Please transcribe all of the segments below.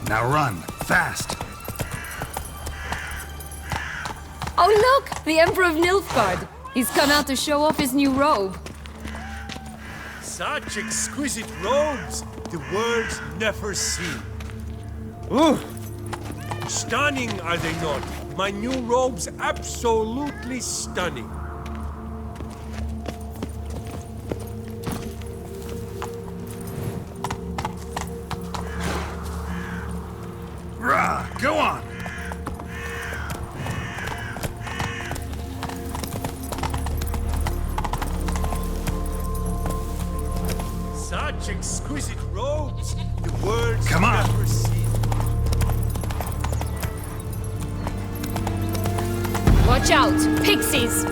Now run, fast! Oh look! The Emperor of Nilfgaard! He's come out to show off his new robe. Such exquisite robes, the world's never seen. Ooh! Stunning, are they not? My new robes absolutely stunning. Rah! Go on! Such exquisite robes, the world's Come on. never seen. Watch out! Pixies!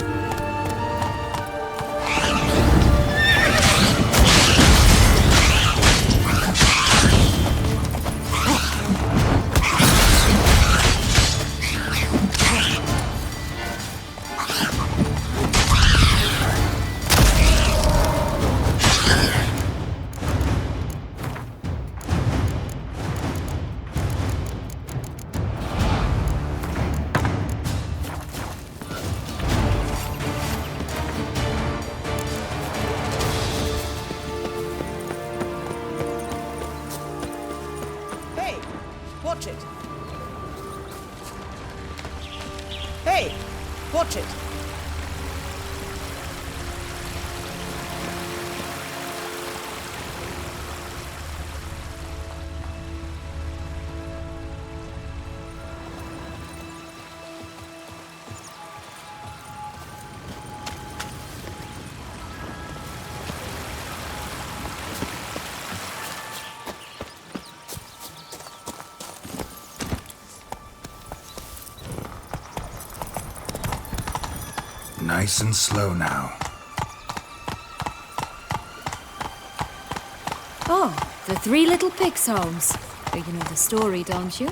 Hey, watch it. Hey, watch it. Nice and slow now. Oh, the Three Little Pigs homes. You know the story, don't you?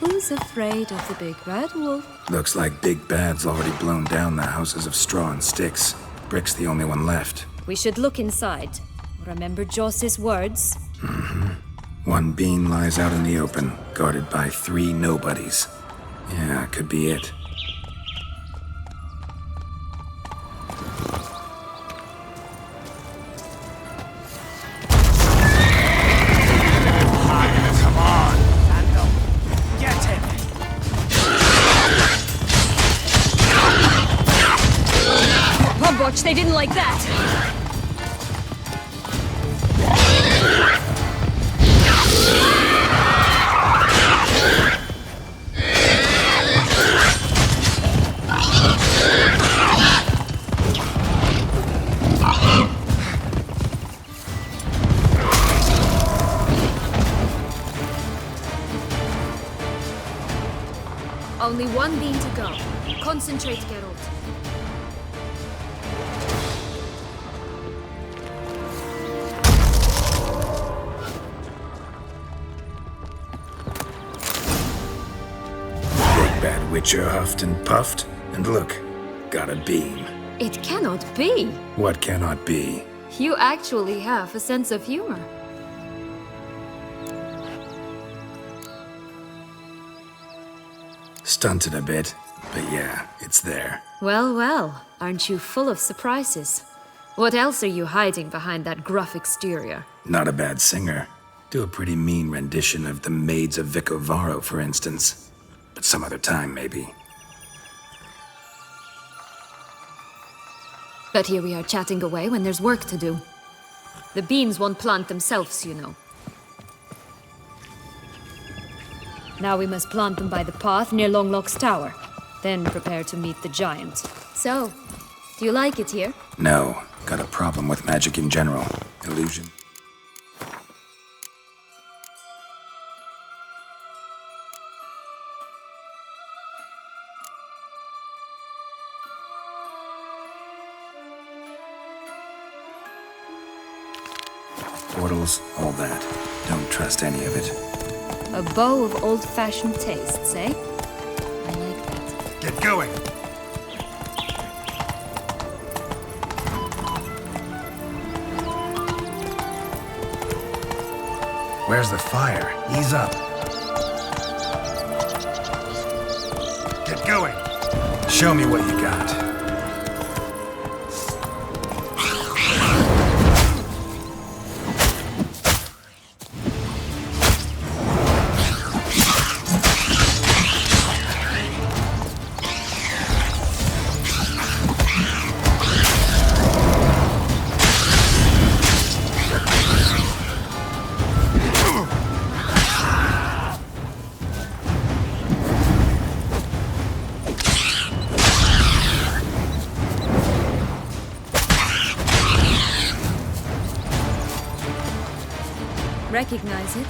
Who's afraid of the big red wolf? Looks like Big Bad's already blown down the houses of straw and sticks. Brick's the only one left. We should look inside. Remember Joss's words? One bean lies out in the open, guarded by 3 nobodies. Yeah, could be it. Come on! Randall, get him! Hogwatch, they didn't like that! Only one bean to go. Concentrate, Geralt. Big Bad Witcher huffed and puffed, and look, got a beam. It cannot be. What cannot be? You actually have a sense of humor. Stunted a bit, but yeah, it's there. Well, well, aren't you full of surprises? What else are you hiding behind that gruff exterior? Not a bad singer. Do a pretty mean rendition of the Maids of Vicovaro, for instance. But some other time, maybe. But here we are chatting away when there's work to do. The beans won't plant themselves, you know. Now we must plant them by the path near Longlock's tower. Then prepare to meet the giant. So, do you like it here? No, got a problem with magic in general. Illusion. Portals, all that. Don't trust any of it. A bow of old-fashioned tastes, eh? I like that. Get going! Where's the fire? Ease up. going? Show me what you got. Recognize it?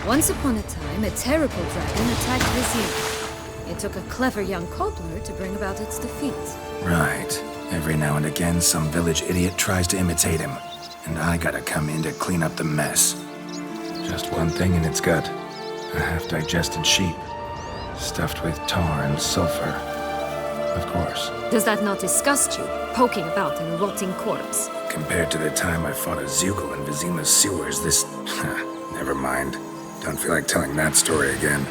Once upon a time, a terrible dragon attacked Vizima. It took a clever young cobbler to bring about its defeat. Right. Every now and again, some village idiot tries to imitate him, and I gotta come in to clean up the mess. Just one thing in its gut. A half-digested sheep. Stuffed with tar and sulfur. Of course. Does that not disgust you, poking about in a rotting corpse? Compared to the time I fought a Zeugl in Vizima's sewers, this... Never mind. Don't feel like telling that story again.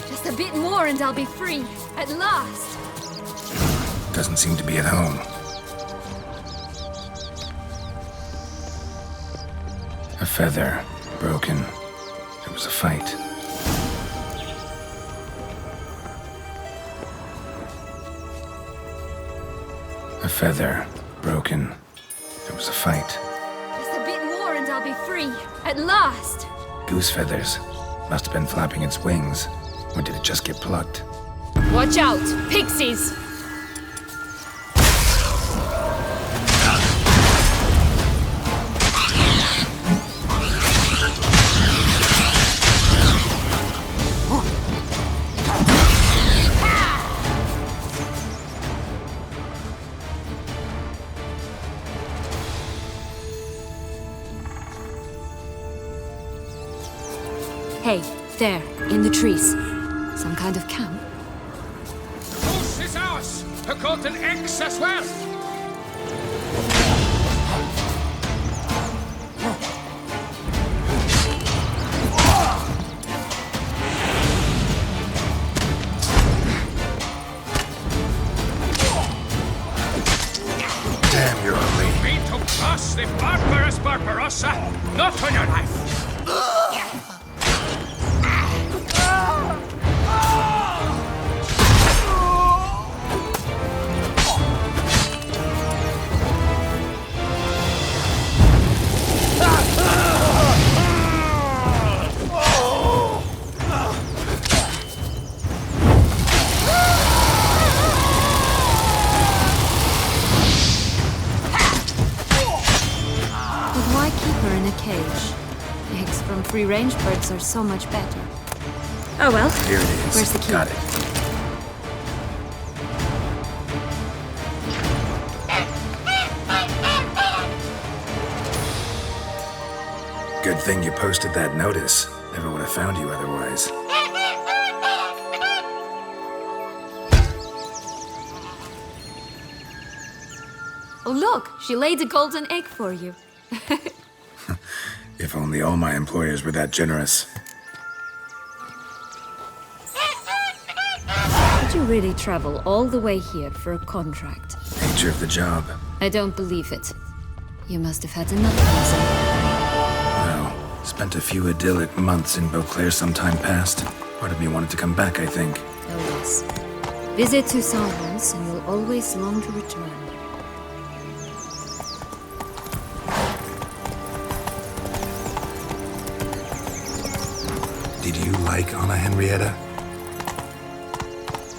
Just a bit more and I'll be free, at last! Doesn't seem to be at home. A feather. Broken. There was a fight. A feather. Broken. There was a fight. Just a bit more and I'll be free, at last! Goose feathers. Must have been flapping its wings. Or did it just get plucked? Watch out! Pixies! Hey, there, in the trees. Some kind of camp? The goose is ours! A golden eggs as well! Damn, you're ugly. Be to cross the barbarous Barbarossa, not on your life! But why keep her in a cage? Eggs from free-range birds are so much better. Oh well. Here it is. Where's the key? Got it. Good thing you posted that notice. Never would have found you otherwise. Oh look, she laid a golden egg for you. If only all my employers were that generous. Did you really travel all the way here for a contract? Nature of the job. I don't believe it. You must have had enough reason. No. Spent a few idyllic months in Beauclair some time past. Part of me wanted to come back, I think. Alas. Visit Toussaint once and you'll always long to return. Did you like Anna Henrietta?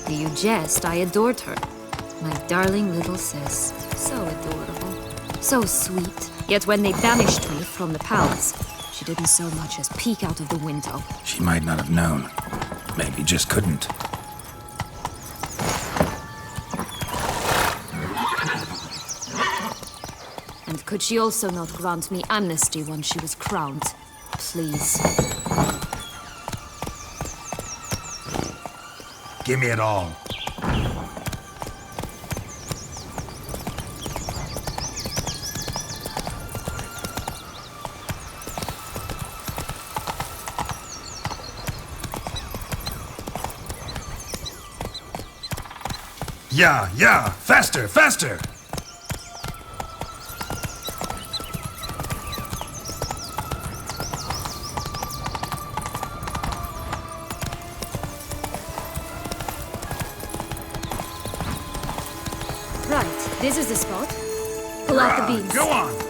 Do you jest? I adored her. My darling little sis. So adorable. So sweet. Yet when they banished me from the palace, she didn't so much as peek out of the window. She might not have known. Maybe just couldn't. And could she also not grant me amnesty once she was crowned? Please. Give me it all. Yeah, faster, faster! Right, this is the spot. Pull out the beams. Go on!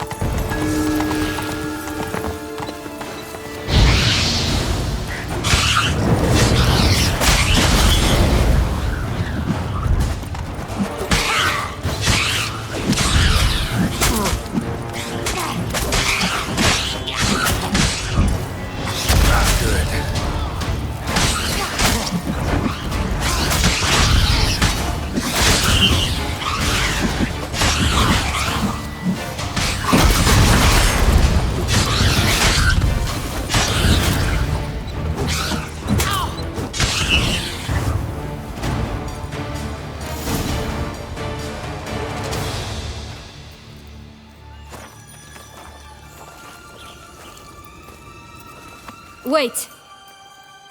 Wait!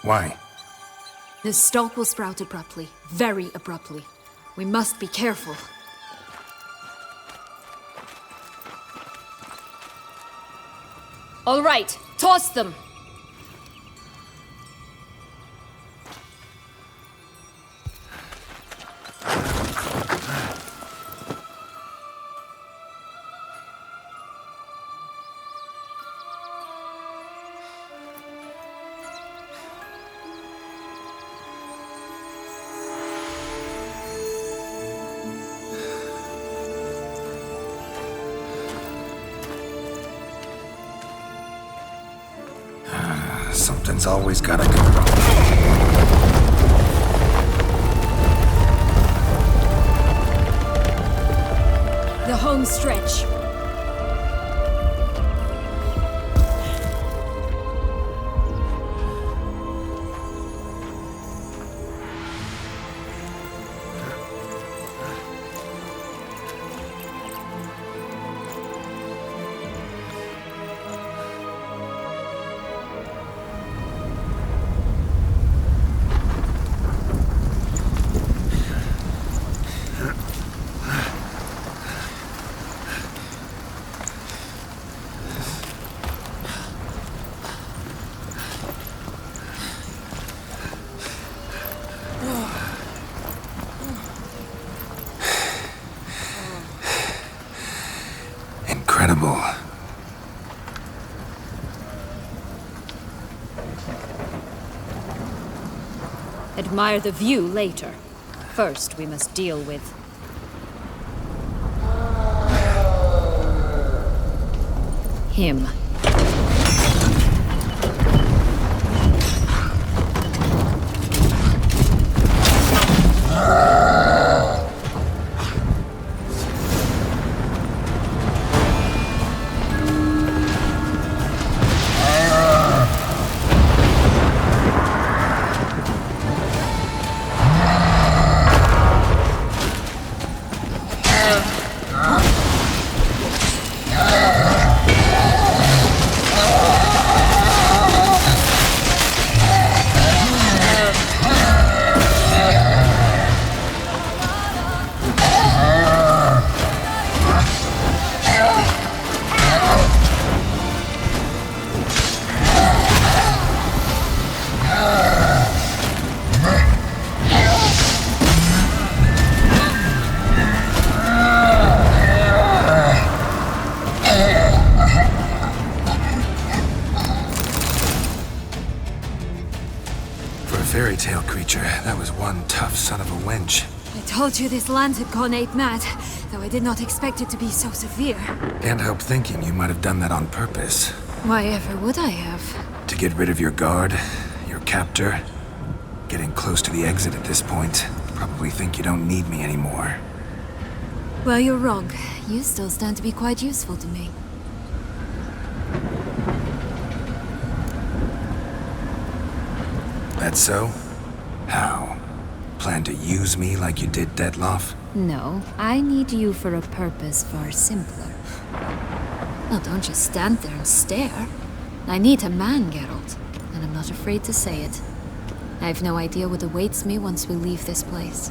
Why? The stalk will sprout abruptly. Very abruptly. We must be careful. All right, toss them! Something's always gotta go wrong. The home stretch. Incredible. Admire the view later. First, we must deal with... him. Fairy tale creature. That was one tough son of a wench. I told you this land had gone ape mad, though I did not expect it to be so severe. Can't help thinking you might have done that on purpose. Why ever would I have? To get rid of your guard, your captor. Getting close to the exit at this point. Probably think you don't need me anymore. Well, you're wrong. You still stand to be quite useful to me. That so? How? Plan to use me like you did Detloff? No, I need you for a purpose far simpler. Well, don't just stand there and stare. I need a man, Geralt, and I'm not afraid to say it. I have no idea what awaits me once we leave this place.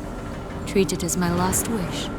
Treat it as my last wish.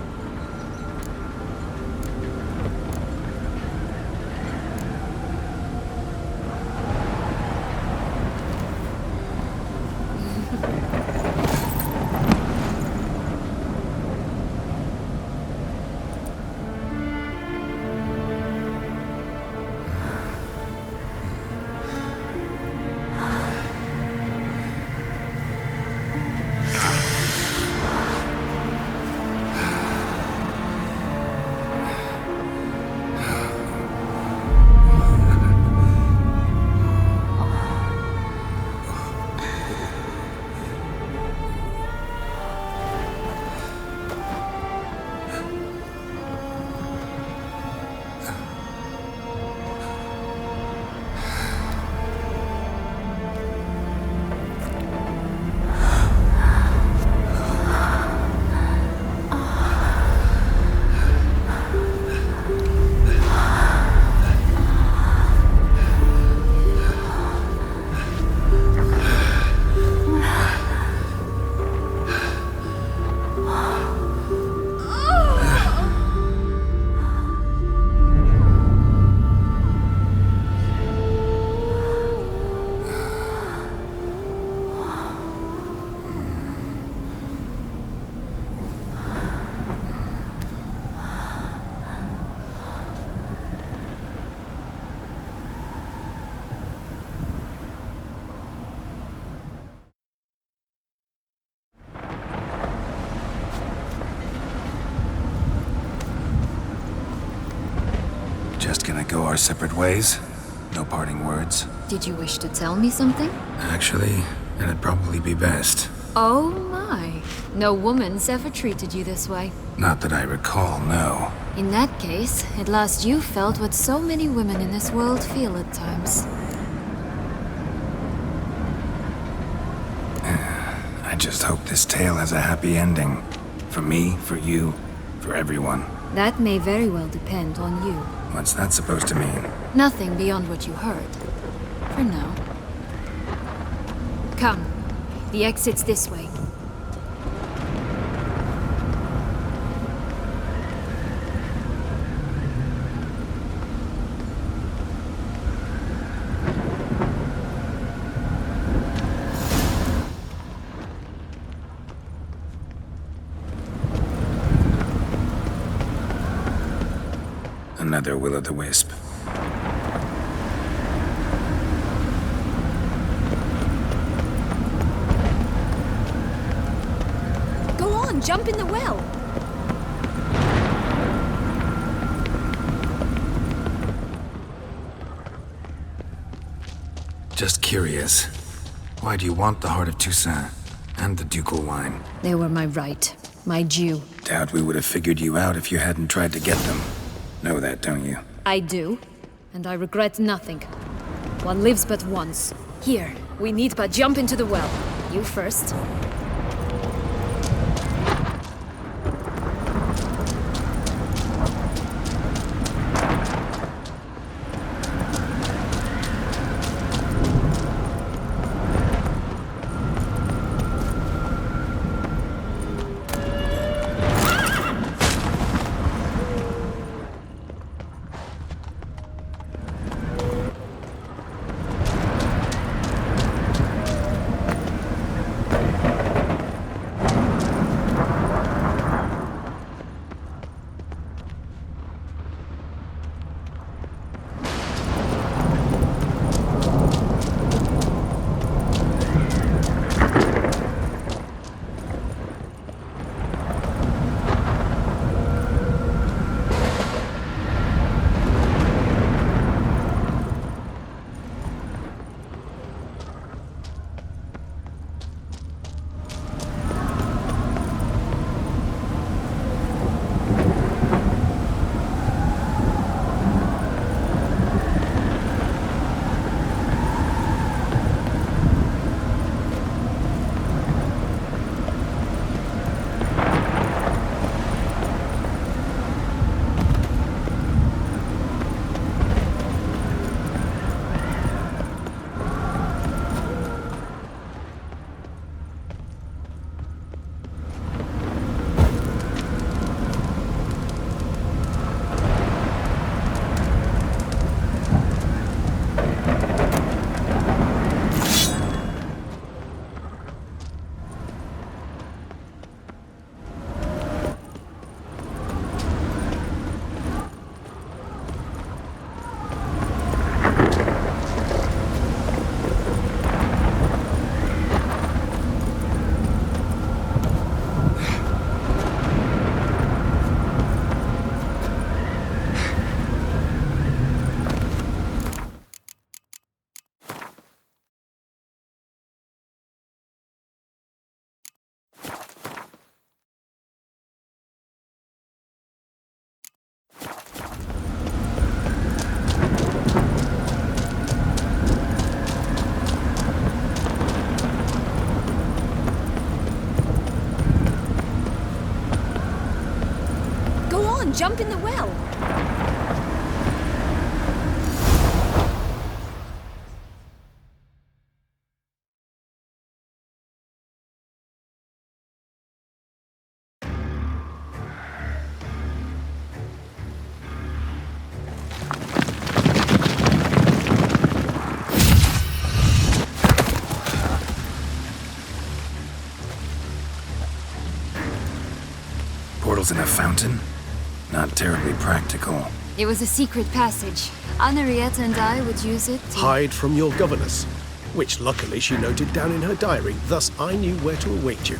Just gonna go our separate ways? No parting words? Did you wish to tell me something? Actually, it'd probably be best. Oh my. No woman's ever treated you this way. Not that I recall, no. In that case, at last you felt what so many women in this world feel at times. I just hope this tale has a happy ending. For me, for you, for everyone. That may very well depend on you. What's that supposed to mean? Nothing beyond what you heard. For now. Come. The exit's this way. Another will-o'-the-wisp. Go on, jump in the well! Just curious. Why do you want the Heart of Toussaint? And the ducal wine? They were my right. My due. Doubt we would have figured you out if you hadn't tried to get them. Know that, don't you? I do. And I regret nothing. One lives but once. Here, we need but jump into the well. You first. jump in the well. Portals in a fountain? Not terribly practical. It was a secret passage. Henriette and I would use it to... Hide from your governess, which luckily she noted down in her diary, thus I knew where to await you.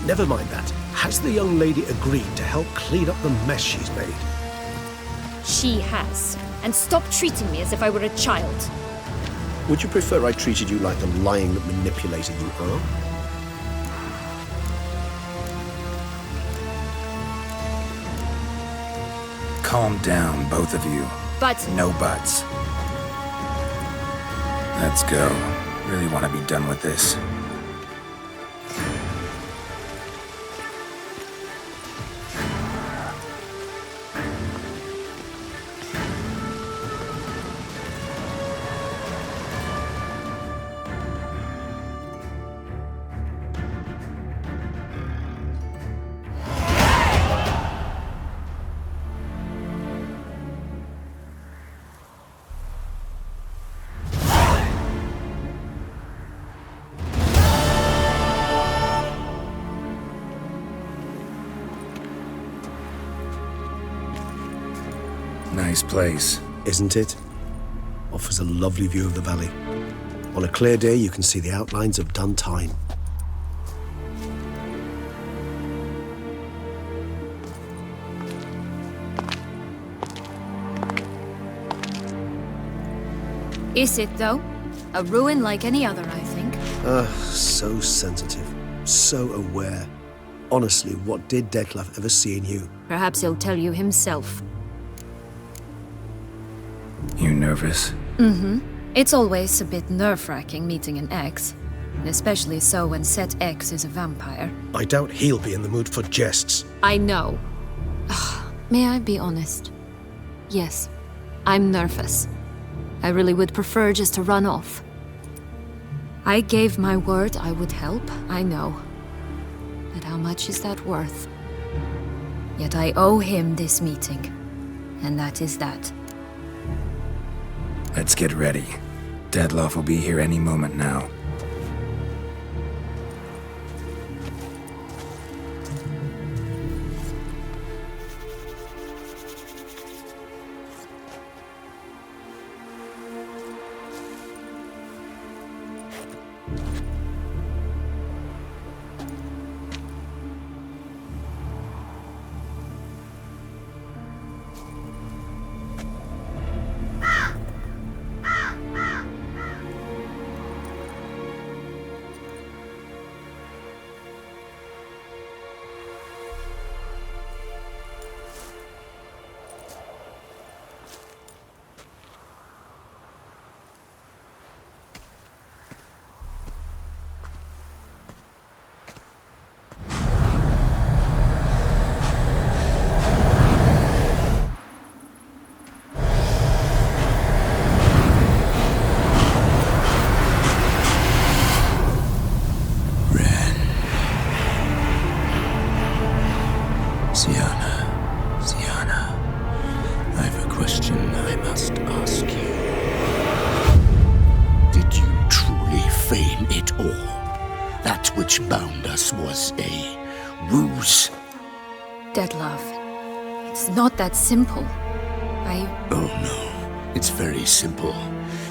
Never mind that. Has the young lady agreed to help clean up the mess she's made? She has. And stop treating me as if I were a child. Would you prefer I treated you like the lying, manipulator you are? Calm down, both of you. But... No buts. Let's go. Really want to be done with this. Nice place. Isn't it? Offers a lovely view of the valley. On a clear day, you can see the outlines of Duntine. Is it, though? A ruin like any other, I think. So sensitive. So aware. Honestly, what did Dettlaff ever see in you? Perhaps he'll tell you himself. You nervous? It's always a bit nerve-wracking meeting an ex. Especially so when said ex is a vampire. I doubt he'll be in the mood for jests. I know. May I be honest? Yes, I'm nervous. I really would prefer just to run off. I gave my word I would help, I know. But how much is that worth? Yet I owe him this meeting. And that is that. Let's get ready. Dettlaff will be here any moment now. Syanna, I've a question I must ask you. Did you truly feign it all? That which bound us was a ruse? Dettlaff, it's not that simple. Oh no, it's very simple.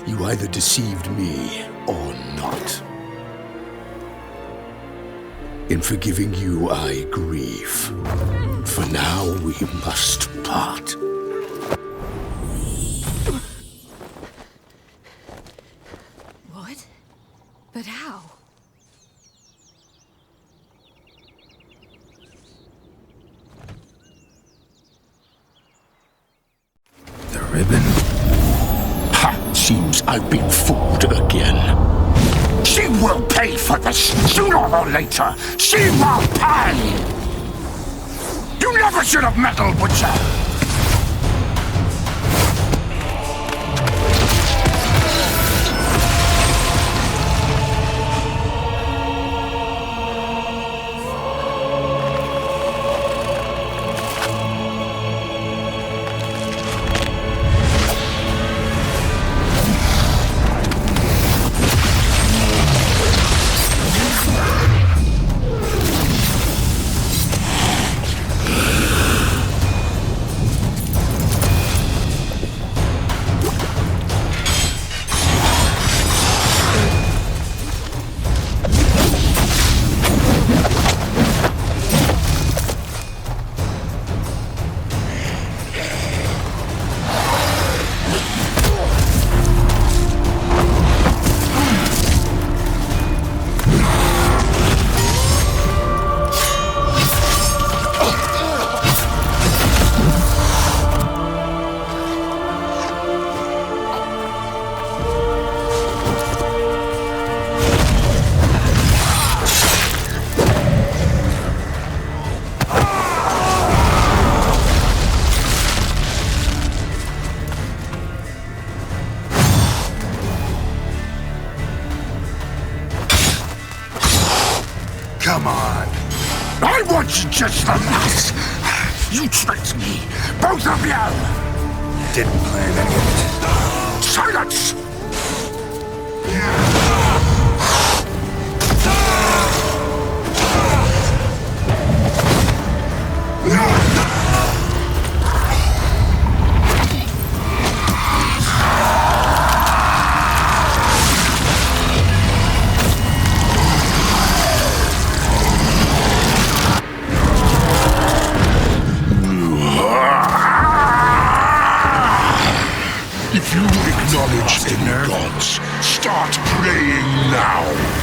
You either deceived me or not. In forgiving you, I grieve. For now, we must part. What? But how? The ribbon? Ha! Seems I've been fooled again. She will pay for this, sooner or later. She will pay! You never should have meddled, Butcher! Come on. I want you just the last. You tricked me, both of you! Didn't plan any of it. Silence! If you acknowledge the gods, start praying now.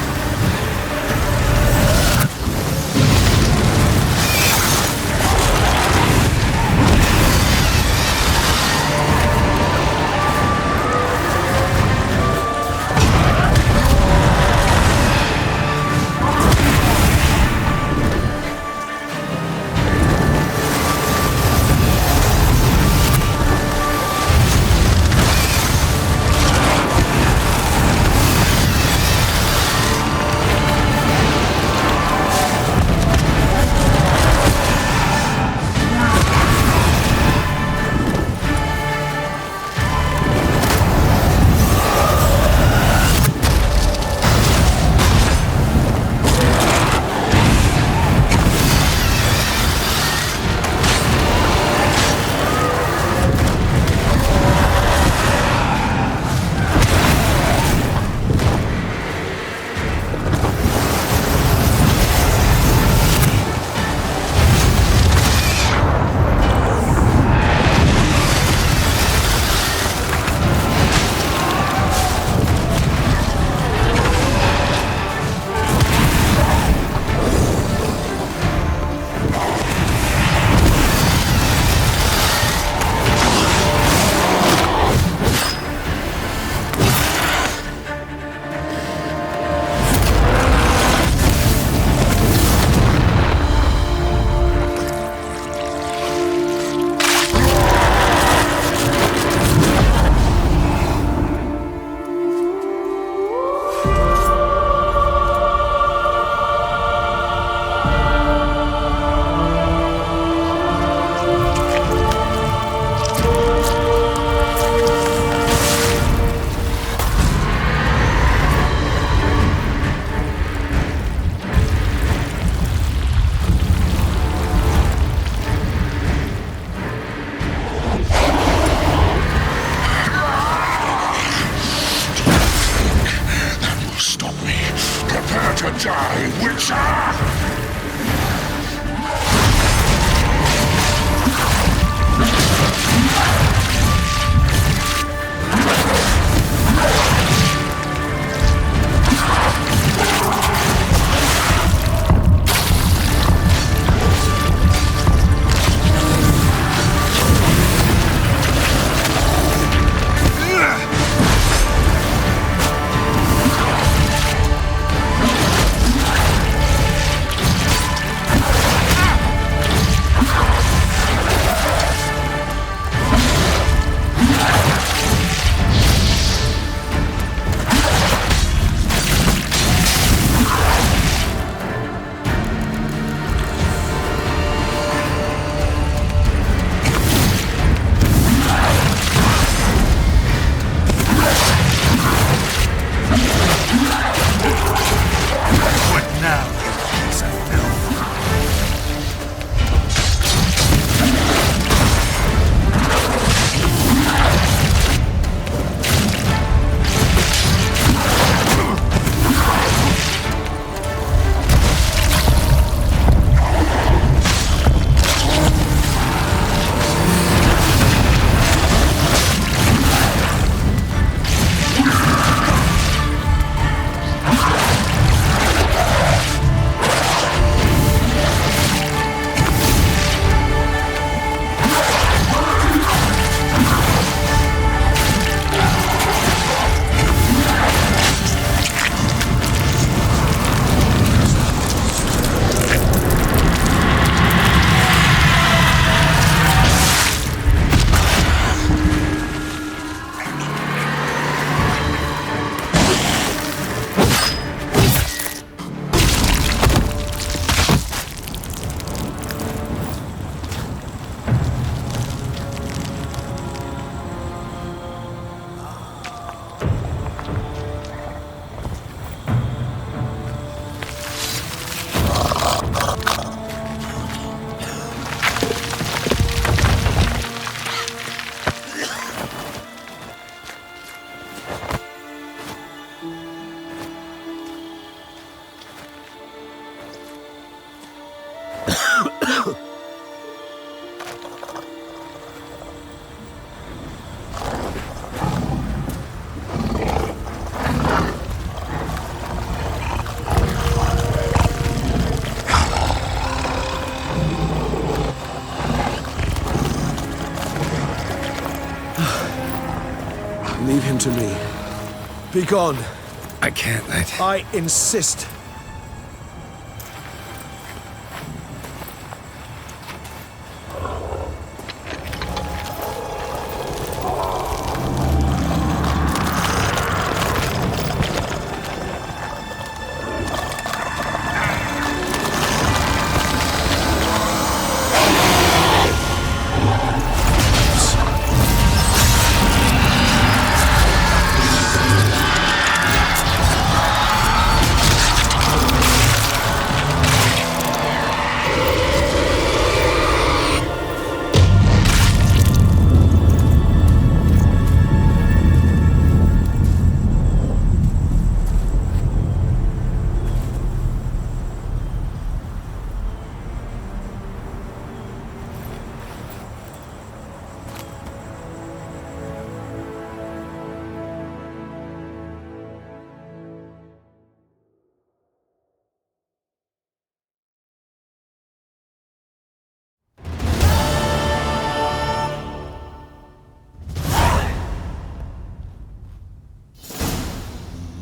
Die, Witcher! Now, piece of filth. Leave him to me. Be gone. I can't let... I insist.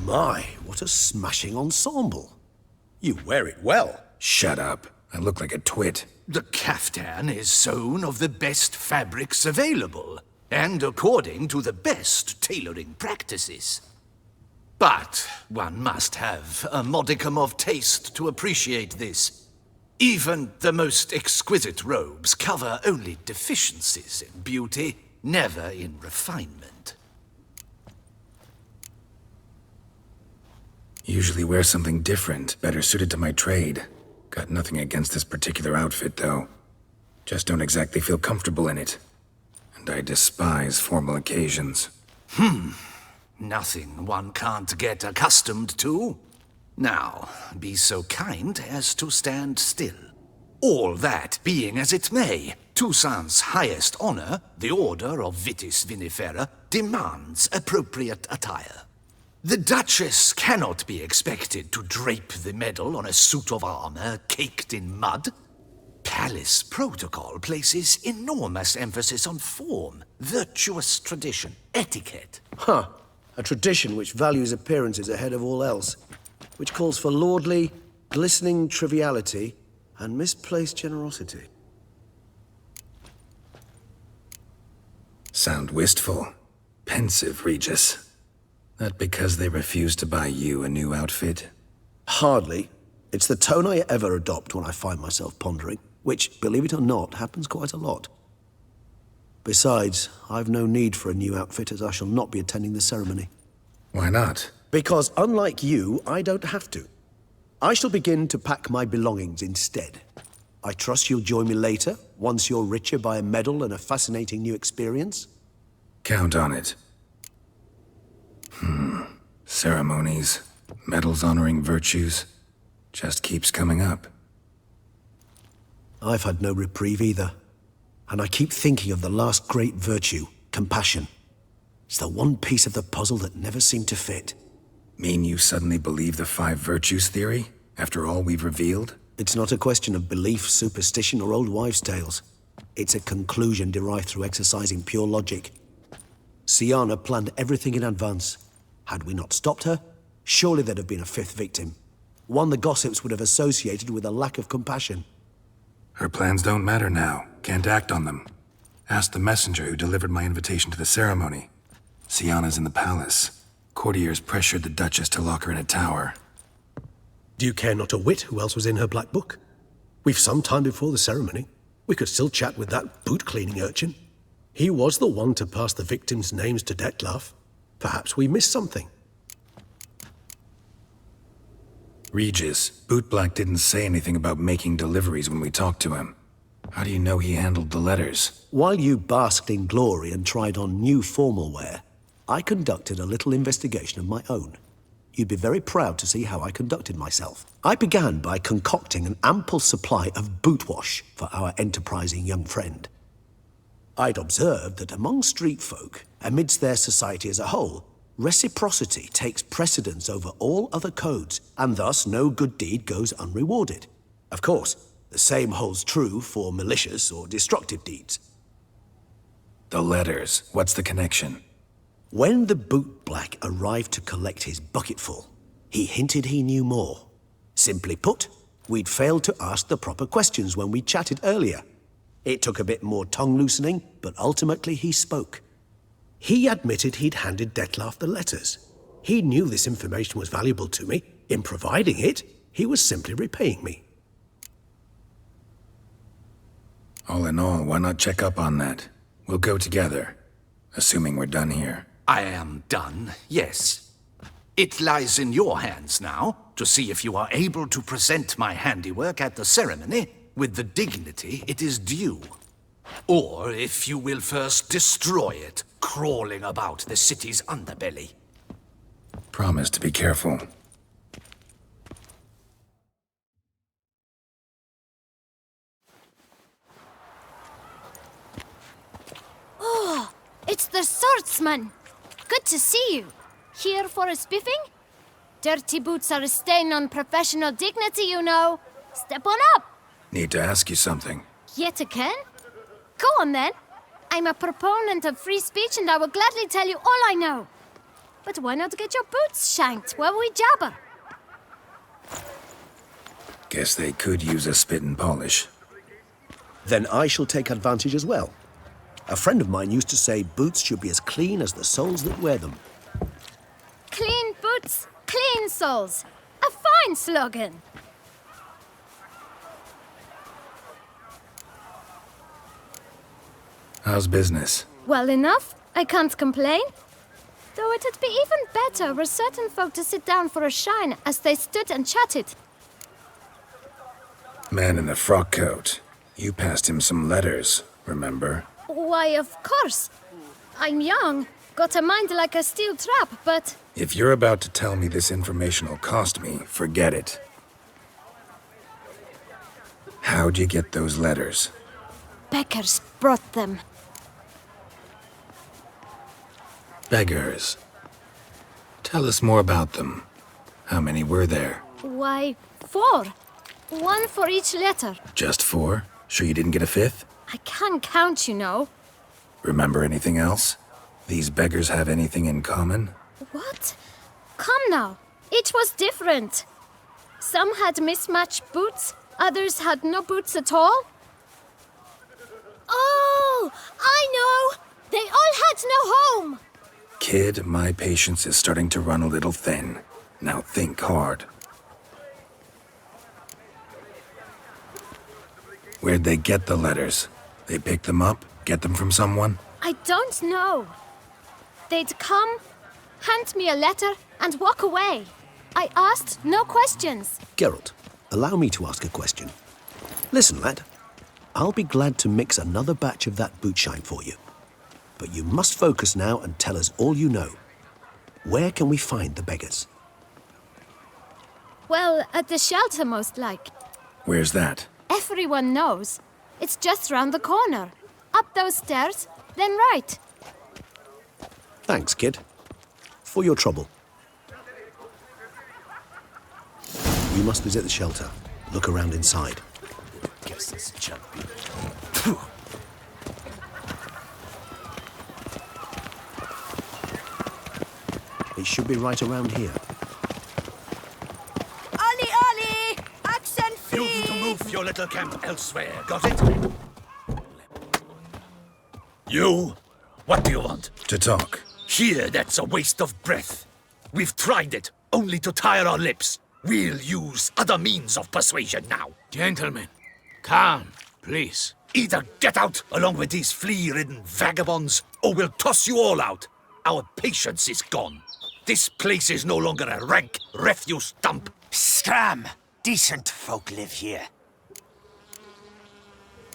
My, what a smashing ensemble. You wear it well. Shut up. I look like a twit. The caftan is sewn of the best fabrics available, and according to the best tailoring practices. But one must have a modicum of taste to appreciate this. Even the most exquisite robes cover only deficiencies in beauty, never in refinement. Usually wear something different, better suited to my trade. Got nothing against this particular outfit, though. Just don't exactly feel comfortable in it. And I despise formal occasions. Nothing one can't get accustomed to. Now, be so kind as to stand still. All that being as it may, Toussaint's highest honor, the Order of Vitis Vinifera, demands appropriate attire. The Duchess cannot be expected to drape the medal on a suit of armor caked in mud. Palace protocol places enormous emphasis on form, virtuous tradition, etiquette. Huh. A tradition which values appearances ahead of all else. Which calls for lordly, glistening triviality and misplaced generosity. Sound wistful. Pensive, Regis. That because they refuse to buy you a new outfit? Hardly. It's the tone I ever adopt when I find myself pondering, which, believe it or not, happens quite a lot. Besides, I've no need for a new outfit as I shall not be attending the ceremony. Why not? Because unlike you, I don't have to. I shall begin to pack my belongings instead. I trust you'll join me later, once you're richer by a medal and a fascinating new experience? Count on it. Ceremonies, medals honoring virtues, just keeps coming up. I've had no reprieve either. And I keep thinking of the last great virtue, compassion. It's the one piece of the puzzle that never seemed to fit. Mean you suddenly believe the 5 virtues theory, after all we've revealed? It's not a question of belief, superstition, or old wives' tales. It's a conclusion derived through exercising pure logic. Syanna planned everything in advance. Had we not stopped her, surely there'd have been a 5th victim. One the gossips would have associated with a lack of compassion. Her plans don't matter now. Can't act on them. Ask the messenger who delivered my invitation to the ceremony. Syanna's in the palace. Courtiers pressured the Duchess to lock her in a tower. Do you care not a whit who else was in her black book? We've some time before the ceremony. We could still chat with that boot-cleaning urchin. He was the one to pass the victims' names to Dettlaff. Perhaps we missed something. Regis, Bootblack didn't say anything about making deliveries when we talked to him. How do you know he handled the letters? While you basked in glory and tried on new formal wear, I conducted a little investigation of my own. You'd be very proud to see how I conducted myself. I began by concocting an ample supply of boot wash for our enterprising young friend. I'd observed that among street folk, amidst their society as a whole, reciprocity takes precedence over all other codes, and thus no good deed goes unrewarded. Of course, the same holds true for malicious or destructive deeds. The letters, what's the connection? When the bootblack arrived to collect his bucketful, he hinted he knew more. Simply put, we'd failed to ask the proper questions when we chatted earlier. It took a bit more tongue-loosening, but ultimately he spoke. He admitted he'd handed Dettlaff the letters. He knew this information was valuable to me. In providing it, he was simply repaying me. All in all, why not check up on that? We'll go together, assuming we're done here. I am done, yes. It lies in your hands now to see if you are able to present my handiwork at the ceremony with the dignity it is due. Or if you will first destroy it, crawling about the city's underbelly. Promise to be careful. Oh, it's the swordsman. Good to see you. Here for a spiffing? Dirty boots are a stain on professional dignity, you know. Step on up. Need to ask you something. Yet again? Go on then. I'm a proponent of free speech and I will gladly tell you all I know. But why not get your boots shanked while we jabber? Guess they could use a spit and polish. Then I shall take advantage as well. A friend of mine used to say boots should be as clean as the soles that wear them. Clean boots, clean soles. A fine slogan. How's business? Well enough. I can't complain. Though it'd be even better were certain folk to sit down for a shine as they stood and chatted. Man in the frock coat. You passed him some letters, remember? Why, of course. I'm young, got a mind like a steel trap, but... If you're about to tell me this information will cost me, forget it. How'd you get those letters? Beggars brought them. Beggars. Tell us more about them. How many were there? Why, 4. 1 for each letter. Just 4? Sure you didn't get a 5th? I can't count, you know. Remember anything else? These beggars have anything in common? What? Come now. Each was different. Some had mismatched boots, others had no boots at all. Oh, I know! They all had no home! Kid, my patience is starting to run a little thin. Now think hard. Where'd they get the letters? They pick them up? Get them from someone? I don't know. They'd come, hand me a letter, and walk away. I asked no questions. Geralt, allow me to ask a question. Listen, lad. I'll be glad to mix another batch of that bootshine for you. But you must focus now and tell us all you know. Where can we find the beggars? Well, at the shelter, most like. Where's that? Everyone knows. It's just round the corner. Up those stairs, then right. Thanks, kid. For your trouble. We must visit the shelter. Look around inside. Guess this jumpy. It should be right around here. Ollie, Ollie! Accent free! You've to move your little camp elsewhere, got it? You? What do you want? To talk. Here, that's a waste of breath. We've tried it, only to tire our lips. We'll use other means of persuasion now. Gentlemen, calm, please. Either get out along with these flea-ridden vagabonds, or we'll toss you all out. Our patience is gone. This place is no longer a rank refuse dump. Scram! Decent folk live here.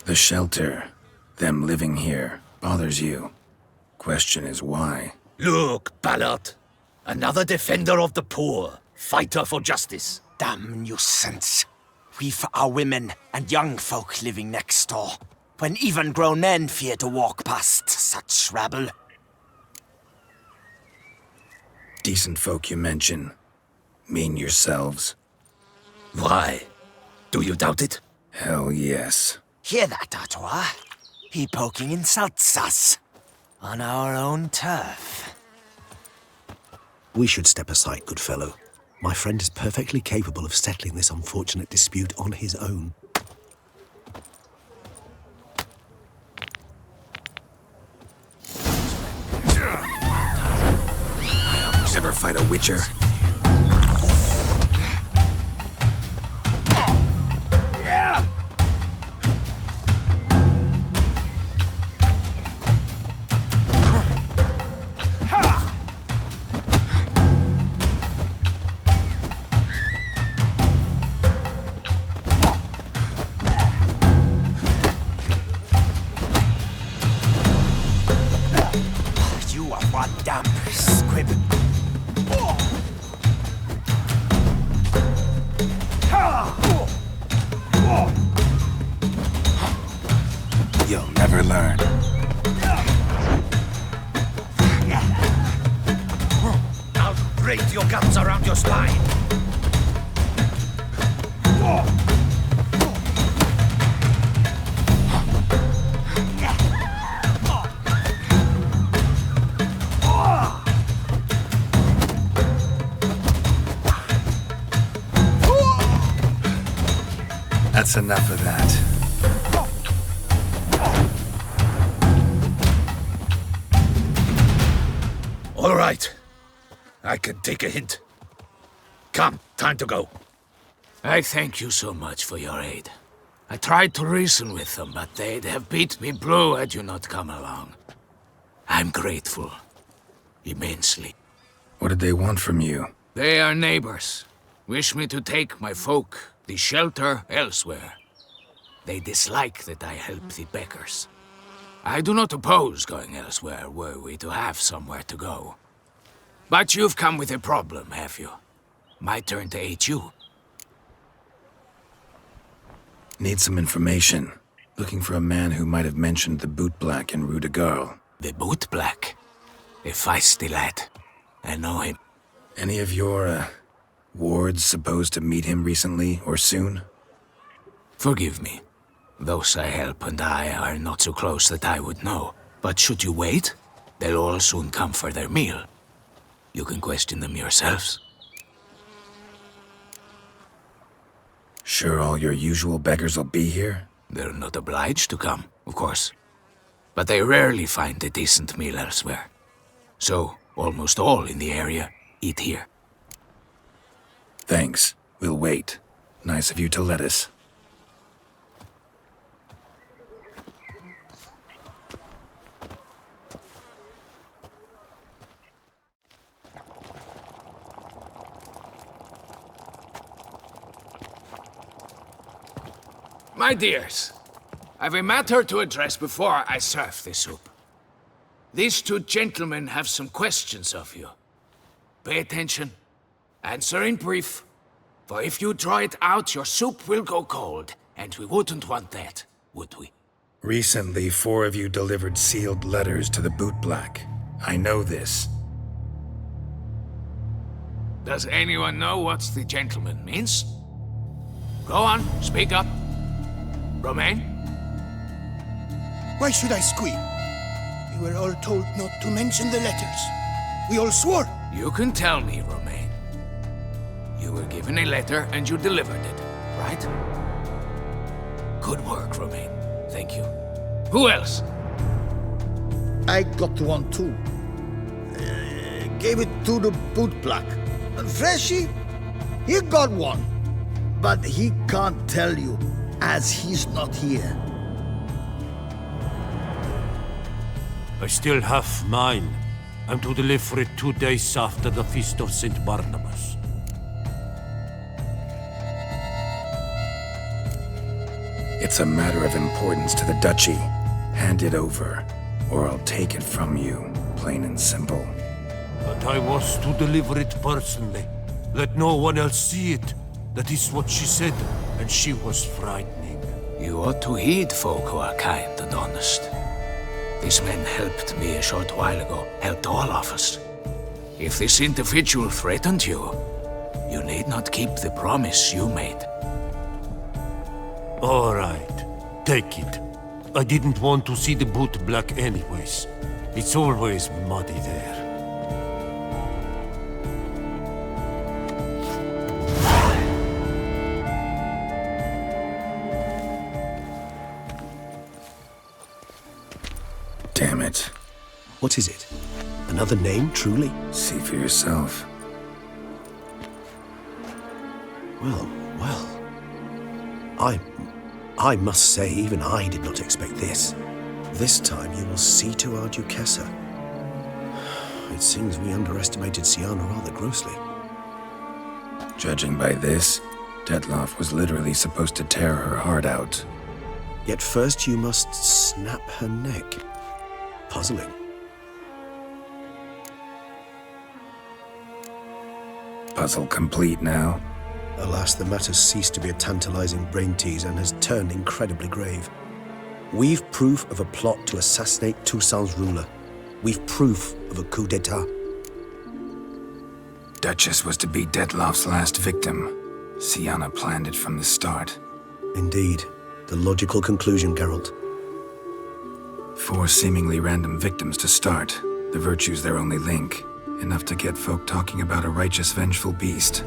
The shelter, them living here, bothers you. Question is why? Look, Ballard. Another defender of the poor. Fighter for justice. Damn nuisance. We've our women and young folk living next door, when even grown men fear to walk past such rabble. Decent folk you mention. Mean yourselves. Why? Do you doubt it? Hell yes. Hear that, Artois? He poking insults us. On our own turf. We should step aside, good fellow. My friend is perfectly capable of settling this unfortunate dispute on his own. Ever fight a witcher? You are one damp squib. You'll never learn. I'll grate your guts around your spine. That's enough of that. All right. I can take a hint. Come, time to go. I thank you so much for your aid. I tried to reason with them, but they'd have beat me blue had you not come along. I'm grateful. Immensely. What did they want from you? They are neighbors. Wish me to take my folk, the shelter, elsewhere. They dislike that I help the beggars. I do not oppose going elsewhere were we to have somewhere to go. But you've come with a problem, have you? My turn to aid you. Need some information. Looking for a man who might have mentioned the Boot Black in Rue de Garl. The Boot Black? A feisty lad. I know him. Any of your, wards supposed to meet him recently or soon? Forgive me. Those I help and I are not so close that I would know. But should you wait, they'll all soon come for their meal. You can question them yourselves. Sure all your usual beggars will be here? They're not obliged to come, of course. But they rarely find a decent meal elsewhere. So, almost all in the area eat here. Thanks. We'll wait. Nice of you to let us. My dears, I've a matter to address before I serve the soup. These two gentlemen have some questions of you. Pay attention. Answer in brief. For if you draw it out, your soup will go cold. And we wouldn't want that, would we? Recently, 4 of you delivered sealed letters to the Bootblack. I know this. Does anyone know what the gentleman means? Go on, speak up. Romain? Why should I squeal? We were all told not to mention the letters. We all swore. You can tell me, Romain. You were given a letter and you delivered it, right? Good work, Romain. Thank you. Who else? I got one too. Gave it to the Bootblack. And Freshy, he got one. But he can't tell you, as he's not here. I still have mine. I'm to deliver it 2 days after the Feast of St. Barnabas. It's a matter of importance to the Duchy. Hand it over, or I'll take it from you, plain and simple. But I was to deliver it personally. Let no one else see it. That is what she said, and she was frightening. You ought to heed folk who are kind and honest. These men helped me a short while ago, helped all of us. If this individual threatened you, you need not keep the promise you made. All right, take it. I didn't want to see the Bootblack anyways. It's always muddy there. Damn it. What is it? Another name, truly? See for yourself. Well. I must say, even I did not expect this. This time you will see to our Duquesa. It seems we underestimated Syanna rather grossly. Judging by this, Detloff was literally supposed to tear her heart out. Yet first you must snap her neck. Puzzling. Puzzle complete now? Alas, the matter ceased to be a tantalizing brain tease and has turned incredibly grave. We've proof of a plot to assassinate Toussaint's ruler. We've proof of a coup d'etat. Duchess was to be Detloff's last victim. Syanna planned it from the start. Indeed. The logical conclusion, Geralt. 4 seemingly random victims to start. The virtue's their only link. Enough to get folk talking about a righteous, vengeful beast.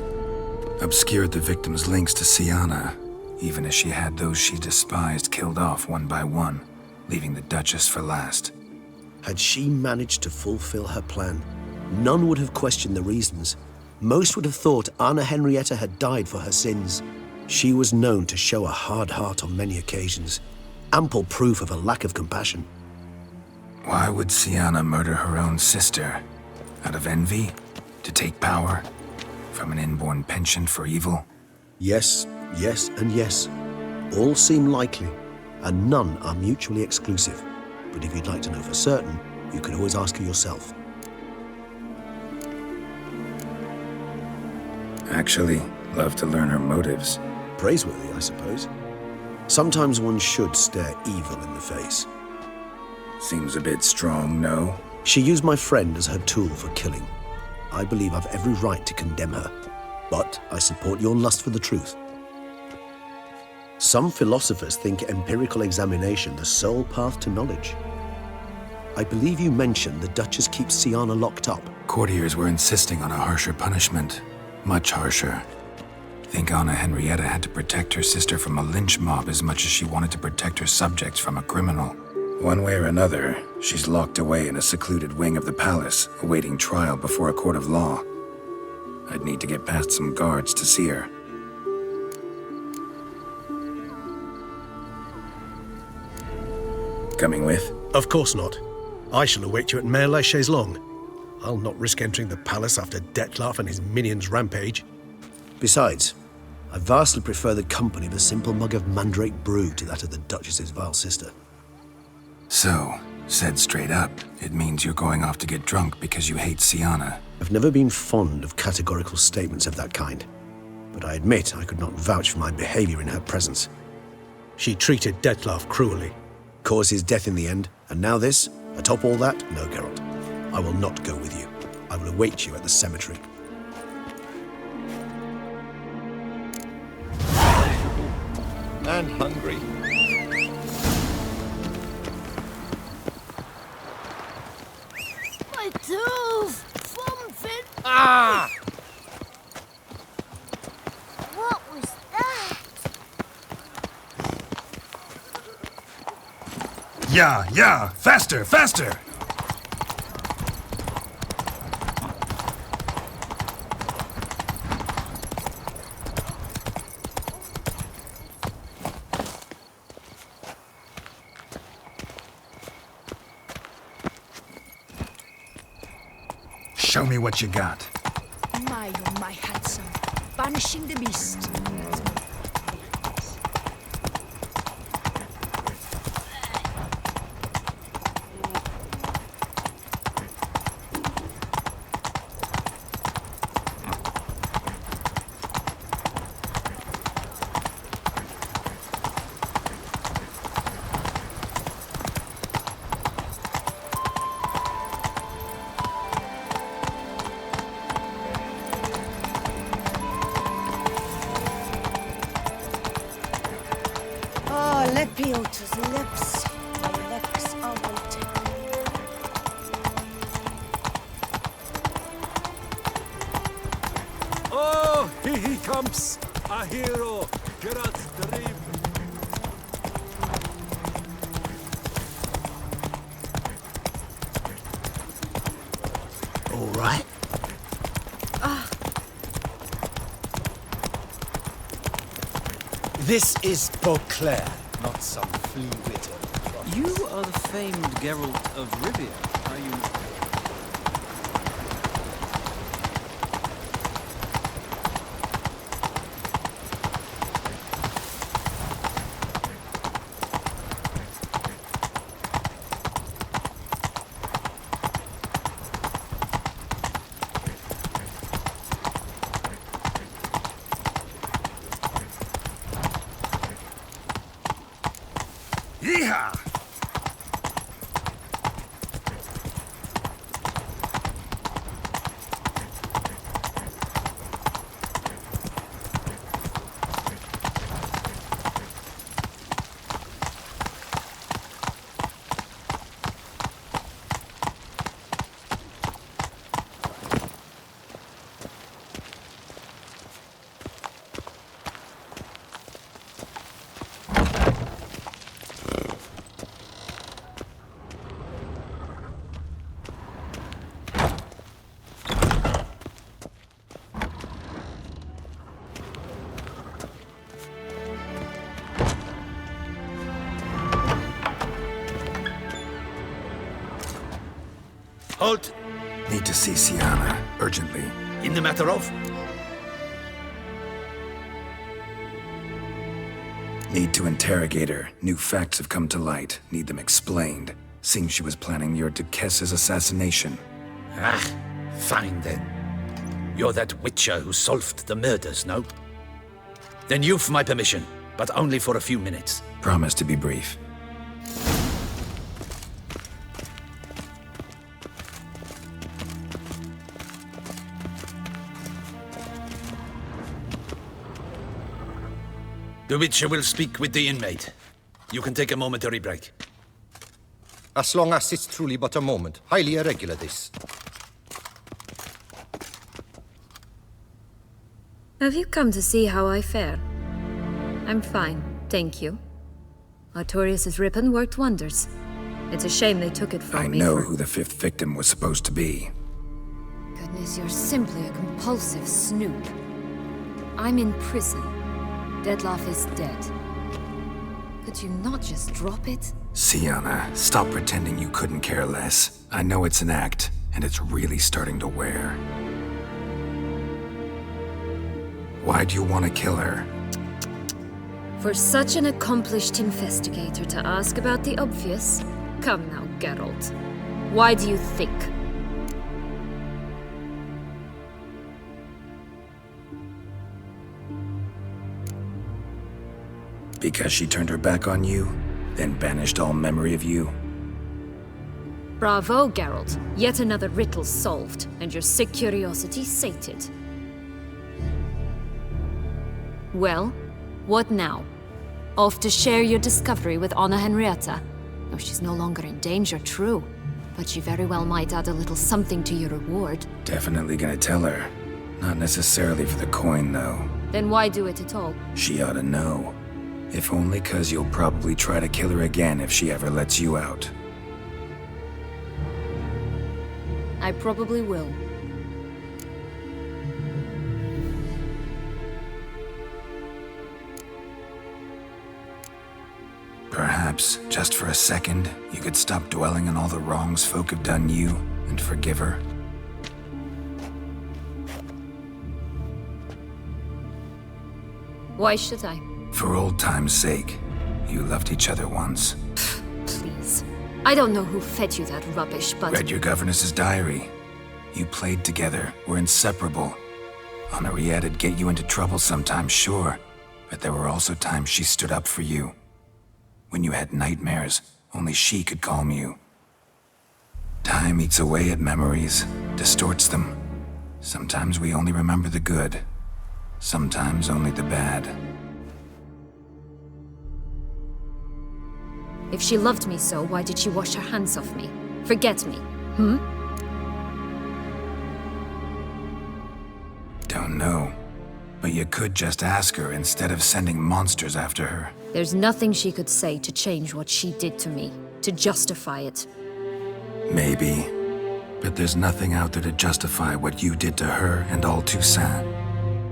Obscured the victims' links to Syanna, even as she had those she despised killed off one by one, leaving the Duchess for last. Had she managed to fulfill her plan, none would have questioned the reasons. Most would have thought Anna Henrietta had died for her sins. She was known to show a hard heart on many occasions, ample proof of a lack of compassion. Why would Syanna murder her own sister? Out of envy? To take power? From an inborn penchant for evil? Yes, and yes. All seem likely, and none are mutually exclusive. But if you'd like to know for certain, you can always ask her yourself. Actually, love to learn her motives. Praiseworthy, I suppose. Sometimes one should stare evil in the face. Seems a bit strong, no? She used my friend as her tool for killing. I believe I've every right to condemn her, but I support your lust for the truth. Some philosophers think empirical examination the sole path to knowledge. I believe you mentioned the Duchess keeps Syanna locked up. Courtiers were insisting on a harsher punishment. Much harsher. Think Anna Henrietta had to protect her sister from a lynch mob as much as she wanted to protect her subjects from a criminal. One way or another, she's locked away in a secluded wing of the palace, awaiting trial before a court of law. I'd need to get past some guards to see her. Coming with? Of course not. I shall await you at Mare la Chaise-Longue. I'll not risk entering the palace after Detloff and his minions rampage. Besides, I vastly prefer the company of a simple mug of mandrake brew to that of the Duchess's vile sister. So, said straight up, it means you're going off to get drunk because you hate Sienna. I've never been fond of categorical statements of that kind, but I admit I could not vouch for my behavior in her presence. She treated Dettlaff cruelly. Caused his death in the end, and now this? Atop all that, no, Geralt. I will not go with you. I will await you at the cemetery. And hungry. My tooth! Something! Ah! What was that? Yeah, faster, faster! Show me what you got. My, oh my handsome. Banishing the beast. Oh, Lepiota's lips. My lips are waiting. Oh, here he comes! A hero! Geralt's dream! All right. This is Beauclair, not some flea-witter. You are the famed Geralt of Rivia, are you not? Yeehaw! Halt! Need to see Sienna, urgently. In the matter of? Need to interrogate her. New facts have come to light. Need them explained. Seems she was planning your Duquesse's assassination. Ah, fine then. You're that witcher who solved the murders, no? Then you've my permission, but only for a few minutes. Promise to be brief. The witcher will speak with the inmate. You can take a momentary break. As long as it's truly but a moment. Highly irregular, this. Have you come to see how I fare? I'm fine, thank you. Artorius' ribbon worked wonders. It's a shame they took it from me. I know who the fifth victim was supposed to be. Goodness, you're simply a compulsive snoop. I'm in prison. Dettlaff is dead. Could you not just drop it? Sienna, stop pretending you couldn't care less. I know it's an act, and it's really starting to wear. Why do you want to kill her? For such an accomplished investigator to ask about the obvious? Come now, Geralt. Why do you think? Because she turned her back on you, then banished all memory of you? Bravo, Geralt. Yet another riddle solved, and your sick curiosity sated. Well, what now? Off to share your discovery with Anna Henrietta? No, she's no longer in danger, true. But she very well might add a little something to your reward. Definitely gonna tell her. Not necessarily for the coin, though. Then why do it at all? She ought to know. If only 'cause you'll probably try to kill her again if she ever lets you out. I probably will. Perhaps, just for a second, you could stop dwelling on all the wrongs folk have done you and forgive her. Why should I? For old time's sake. You loved each other once. Please. I don't know who fed you that rubbish, but... Read your governess's diary. You played together, were inseparable. Henriette'd get you into trouble sometimes, sure. But there were also times she stood up for you. When you had nightmares, only she could calm you. Time eats away at memories, distorts them. Sometimes we only remember the good. Sometimes only the bad. If she loved me so, why did she wash her hands off me? Forget me, Don't know. But you could just ask her instead of sending monsters after her. There's nothing she could say to change what she did to me, to justify it. Maybe. But there's nothing out there to justify what you did to her and all Toussaint.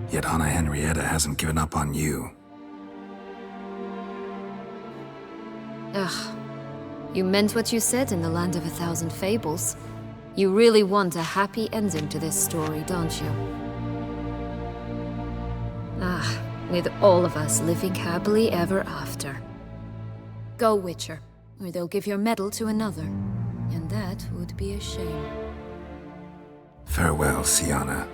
Yet Anna Henrietta hasn't given up on you. Ugh. You meant what you said in the Land of a Thousand Fables. You really want a happy ending to this story, don't you? Ah, with all of us living happily ever after. Go, Witcher, or they'll give your medal to another. And that would be a shame. Farewell, Syanna.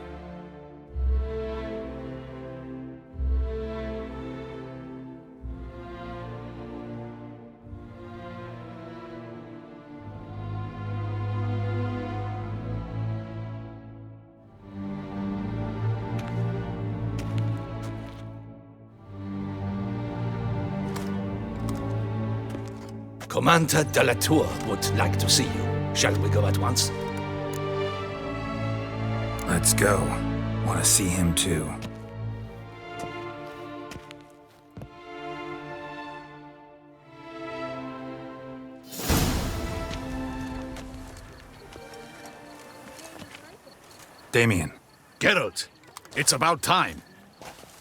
Commander de la Tour would like to see you. Shall we go at once? Let's go. Want to see him too. Damien. Geralt, it's about time.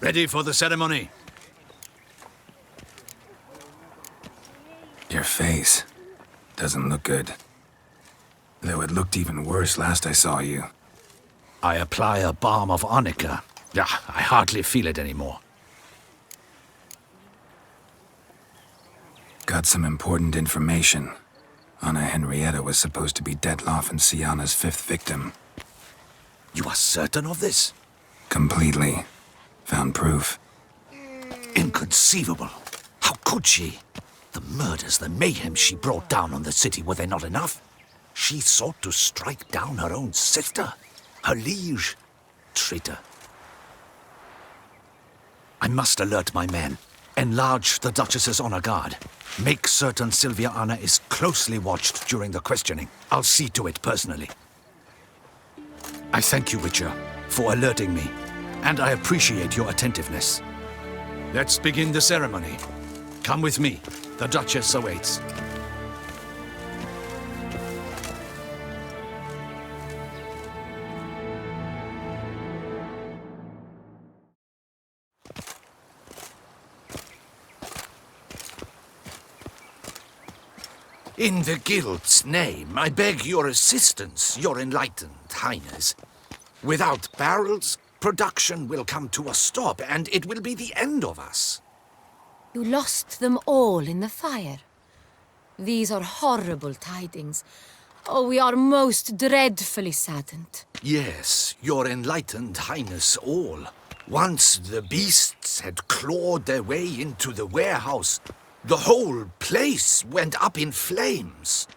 Ready for the ceremony? Your face doesn't look good. Though it looked even worse last I saw you. I apply a balm of arnica. Yeah, I hardly feel it anymore. Got some important information. Anna Henrietta was supposed to be Detloff and Syanna's 5th victim. You are certain of this? Completely. Found proof. Inconceivable. How could she? The murders, the mayhem she brought down on the city, were they not enough? She sought to strike down her own sister, her liege. Traitor. I must alert my men. Enlarge the Duchess's honor guard. Make certain Sylvia Anna is closely watched during the questioning. I'll see to it personally. I thank you, Witcher, for alerting me, and I appreciate your attentiveness. Let's begin the ceremony. Come with me. The Duchess awaits. In the Guild's name, I beg your assistance, your enlightened highness. Without barrels, production will come to a stop and it will be the end of us. You lost them all in the fire. These are horrible tidings. Oh, we are most dreadfully saddened. Yes, your enlightened highness all. Once the beasts had clawed their way into the warehouse, the whole place went up in flames.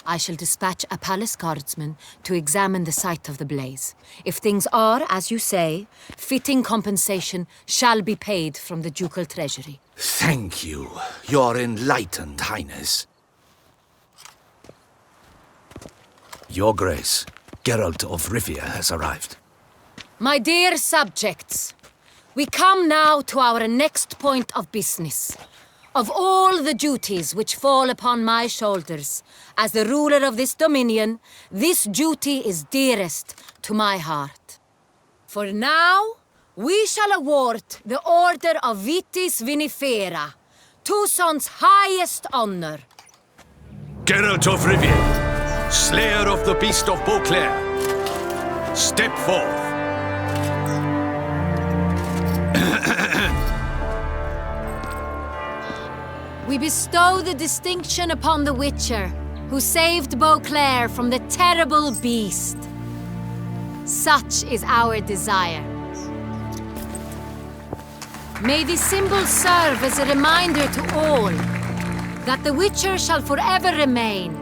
I shall dispatch a palace guardsman to examine the site of the blaze. If things are, as you say, fitting compensation shall be paid from the ducal treasury. Thank you, your enlightened highness. Your Grace, Geralt of Rivia has arrived. My dear subjects, we come now to our next point of business. Of all the duties which fall upon my shoulders, as the ruler of this dominion, this duty is dearest to my heart. For now, we shall award the Order of Vitis Vinifera, Toussaint's highest honor. Geralt of Rivia, Slayer of the Beast of Beauclair, step forth. We bestow the distinction upon the Witcher, who saved Beauclair from the terrible beast. Such is our desire. May this symbol serve as a reminder to all that the Witcher shall forever remain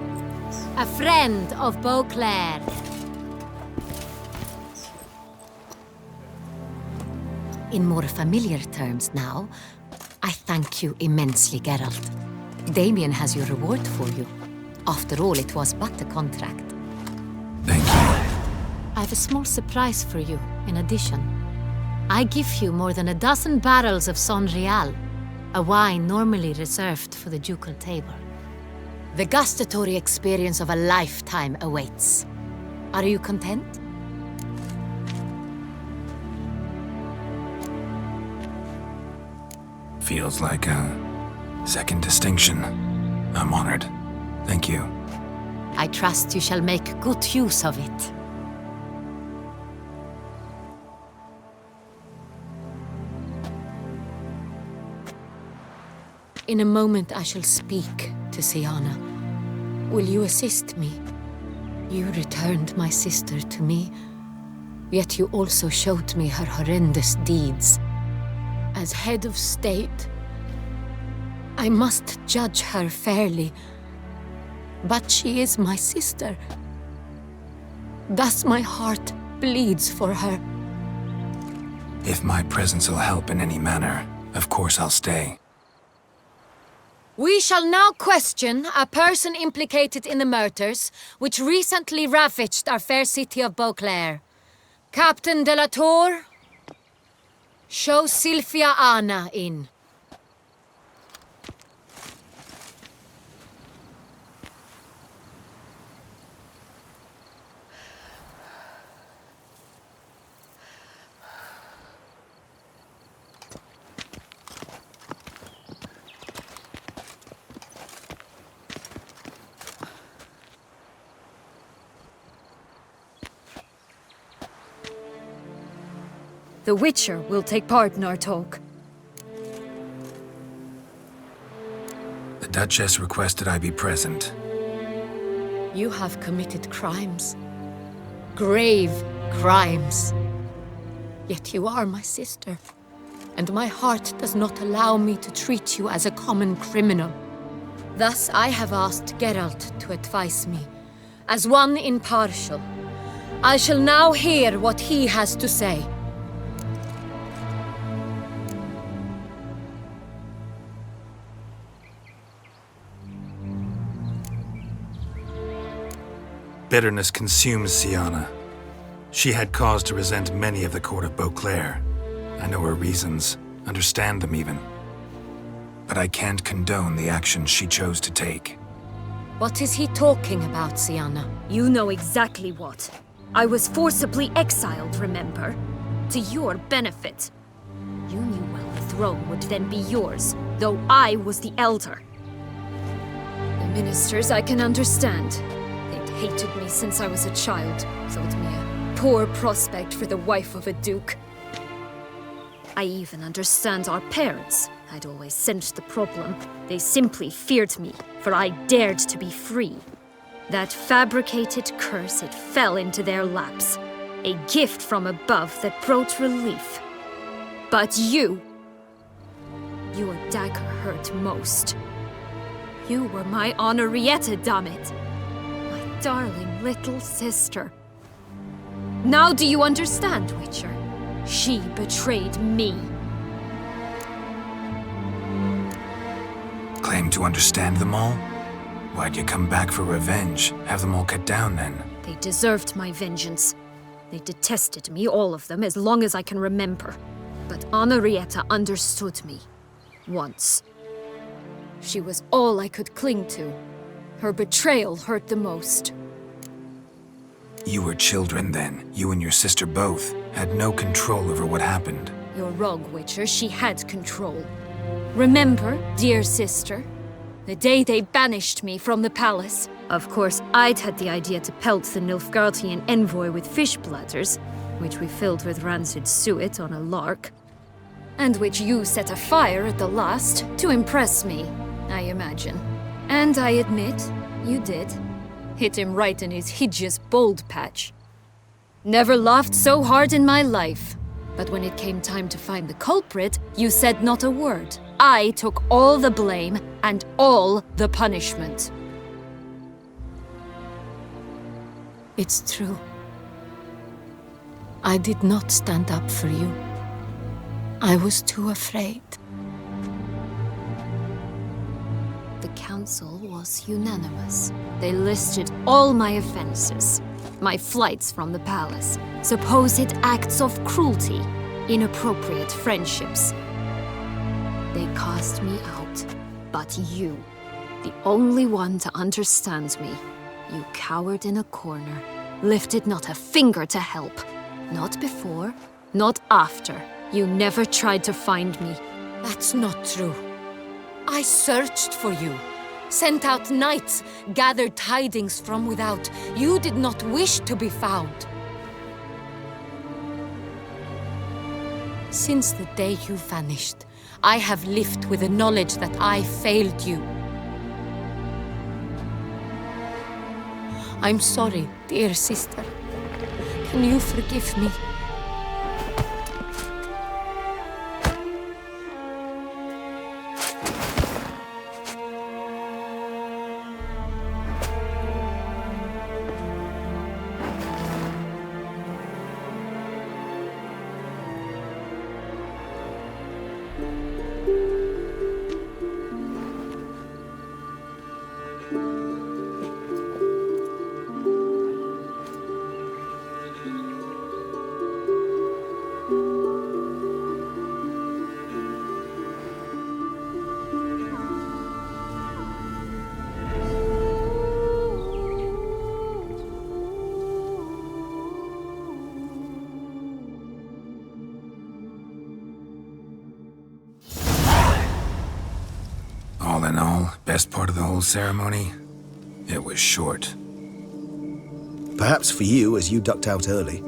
a friend of Beauclair. In more familiar terms now, I thank you immensely, Geralt. Damien has your reward for you. After all, it was but a contract. Thank you. I have a small surprise for you, in addition. I give you more than a dozen barrels of Son Real, a wine normally reserved for the ducal table. The gustatory experience of a lifetime awaits. Are you content? Feels like a second distinction. I'm honored. Thank you. I trust you shall make good use of it. In a moment I shall speak to Syanna. Will you assist me? You returned my sister to me, yet you also showed me her horrendous deeds. As head of state, I must judge her fairly, but she is my sister. Thus my heart bleeds for her. If my presence will help in any manner, of course I'll stay. We shall now question a person implicated in the murders which recently ravaged our fair city of Beauclair. Captain de la Tour, show Sylvia Anna in. The Witcher will take part in our talk. The Duchess requested I be present. You have committed crimes. Grave crimes. Yet you are my sister, and my heart does not allow me to treat you as a common criminal. Thus I have asked Geralt to advise me, as one impartial. I shall now hear what he has to say. Bitterness consumes Syanna. She had cause to resent many of the court of Beauclair. I know her reasons, understand them even. But I can't condone the actions she chose to take. What is he talking about, Syanna? You know exactly what. I was forcibly exiled, remember? To your benefit. You knew well the throne would then be yours, though I was the elder. The ministers I can understand. They'd hated me since I was a child, thought me a poor prospect for the wife of a duke. I even understand our parents. I'd always sensed the problem. They simply feared me, for I dared to be free. That fabricated curse, it fell into their laps. A gift from above that brought relief. But your dagger hurt most. You were my Henrietta, damn it. My darling little sister. Now do you understand, Witcher? She betrayed me. Claim to understand them all? Why'd you come back for revenge? Have them all cut down, then? They deserved my vengeance. They detested me, all of them, as long as I can remember. But Henrietta understood me. Once. She was all I could cling to. Her betrayal hurt the most. You were children then. You and your sister both had no control over what happened. You're wrong, Witcher. She had control. Remember, dear sister? The day they banished me from the palace. Of course, I'd had the idea to pelt the Nilfgaardian envoy with fish bladders, which we filled with rancid suet on a lark, and which you set afire at the last to impress me, I imagine. And I admit, you did. Hit him right in his hideous bald patch. Never laughed so hard in my life. But when it came time to find the culprit, you said not a word. I took all the blame and all the punishment. It's true. I did not stand up for you. I was too afraid. The council was unanimous. They listed all my offenses. My flights from the palace, supposed acts of cruelty, inappropriate friendships. They cast me out. But you, the only one to understand me, you cowered in a corner, lifted not a finger to help. Not before, not after. You never tried to find me. That's not true. I searched for you. Sent out knights, gathered tidings from without. You did not wish to be found. Since the day you vanished, I have lived with the knowledge that I failed you. I'm sorry, dear sister. Can you forgive me? All in all, best part of the whole ceremony? It was short. Perhaps for you, as you ducked out early.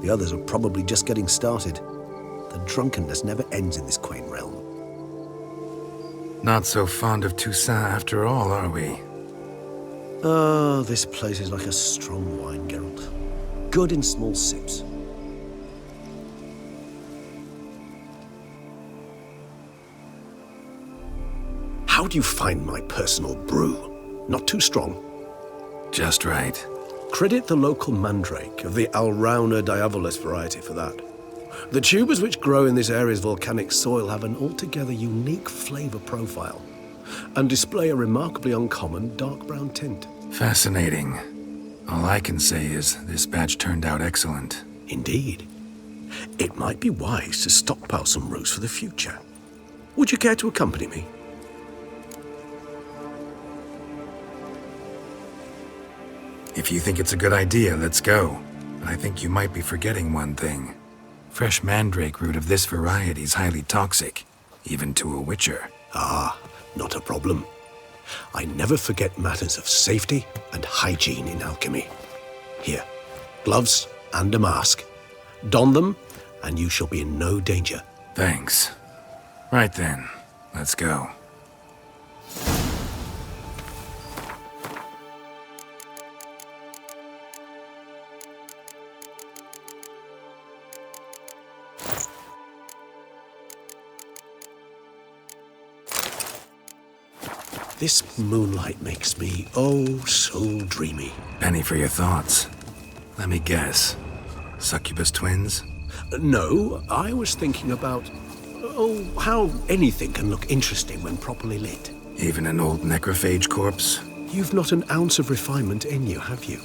The others are probably just getting started. The drunkenness never ends in this quaint realm. Not so fond of Toussaint after all, are we? Oh, this place is like a strong wine, Geralt. Good in small sips. How do you find my personal brew? Not too strong? Just right. Credit the local mandrake of the Alrauna diavolus variety for that. The tubers which grow in this area's volcanic soil have an altogether unique flavor profile and display a remarkably uncommon dark brown tint. Fascinating. All I can say is this batch turned out excellent. Indeed. It might be wise to stockpile some roots for the future. Would you care to accompany me? If you think it's a good idea, let's go. But I think you might be forgetting one thing. Fresh mandrake root of this variety is highly toxic, even to a witcher. Ah, not a problem. I never forget matters of safety and hygiene in alchemy. Here, gloves and a mask. Don them, and you shall be in no danger. Thanks. Right then, let's go. This moonlight makes me, oh, so dreamy. Penny for your thoughts. Let me guess. Succubus twins? No, I was thinking about, oh, how anything can look interesting when properly lit. Even an old necrophage corpse? You've not an ounce of refinement in you, have you?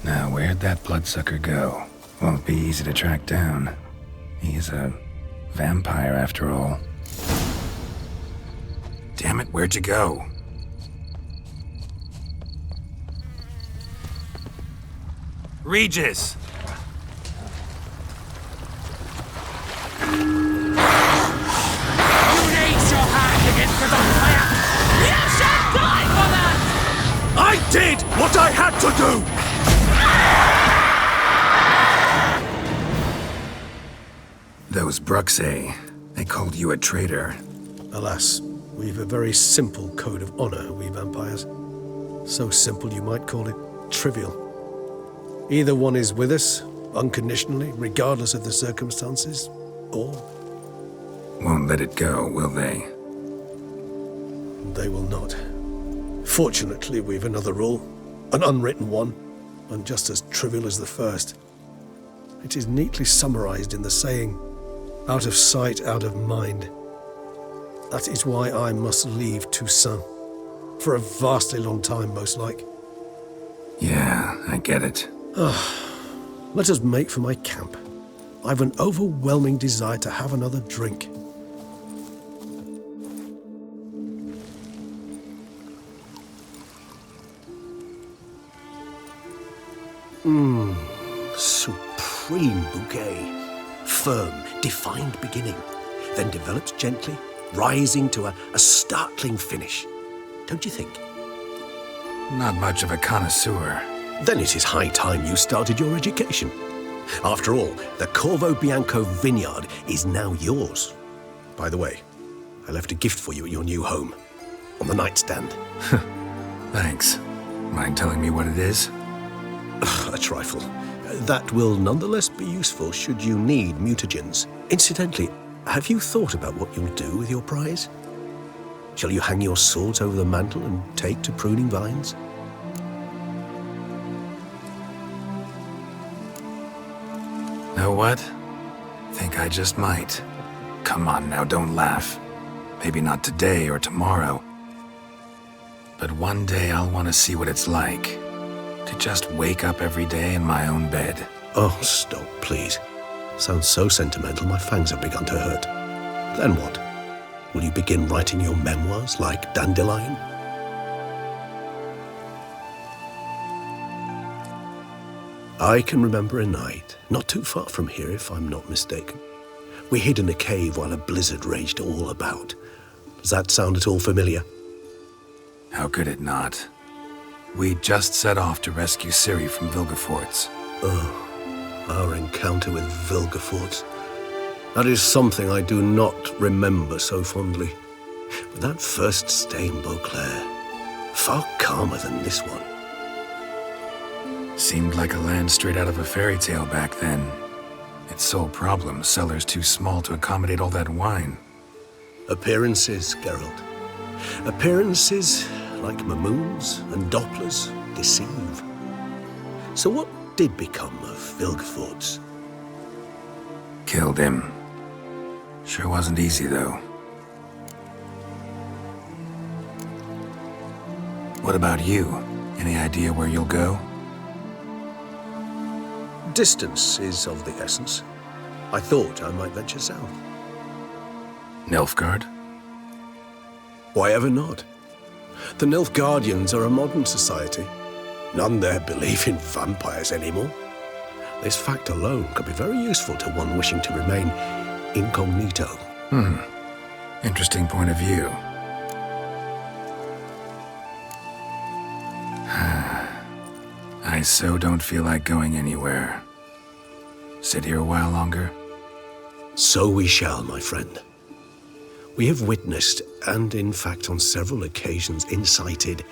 Now, where'd that bloodsucker go? Won't be easy to track down. He's a vampire, after all. Damn it, where'd you go? Regis! I did what I had to do! Those Bruxae, they called you a traitor. Alas, we've a very simple code of honor, we vampires. So simple you might call it trivial. Either one is with us, unconditionally, regardless of the circumstances, or... Won't let it go, will they? They will not. Fortunately, we've another rule, an unwritten one, and just as trivial as the first. It is neatly summarized in the saying, out of sight, out of mind. That is why I must leave Toussaint. For a vastly long time, most like. Yeah, I get it. Let us make for my camp. I've an overwhelming desire to have another drink. Supreme bouquet. Firm, defined beginning, then develops gently, rising to a startling finish. Don't you think? Not much of a connoisseur. Then it is high time you started your education. After all, the Corvo Bianco vineyard is now yours. By the way, I left a gift for you at your new home, on the nightstand. Thanks. Mind telling me what it is? A trifle. That will nonetheless be useful should you need mutagens. Incidentally, have you thought about what you'll do with your prize? Shall you hang your swords over the mantle and take to pruning vines? Know what? Think I just might. Come on now, don't laugh. Maybe not today or tomorrow. But one day I'll want to see what it's like to just wake up every day in my own bed. Oh, stop, please. Sounds so sentimental, my fangs have begun to hurt. Then what? Will you begin writing your memoirs like Dandelion? I can remember a night, not too far from here if I'm not mistaken. We hid in a cave while a blizzard raged all about. Does that sound at all familiar? How could it not? We just set off to rescue Ciri from Vilgefortz. Oh, our encounter with Vilgefortz. That is something I do not remember so fondly. But that first stay in Beauclair, far calmer than this one. Seemed like a land straight out of a fairy tale back then. Its sole problem, cellars too small to accommodate all that wine. Appearances, Geralt. Appearances, like Mamoons and Dopplers, deceive. So what did become of Vilgefortz? Killed him. Sure wasn't easy, though. What about you? Any idea where you'll go? Distance is of the essence. I thought I might venture south. Nilfgaard? Why ever not? The Nilfgaardians are a modern society. None there believe in vampires anymore. This fact alone could be very useful to one wishing to remain incognito. Interesting point of view. I so don't feel like going anywhere. Sit here a while longer? So we shall, my friend. We have witnessed, and in fact on several occasions incited,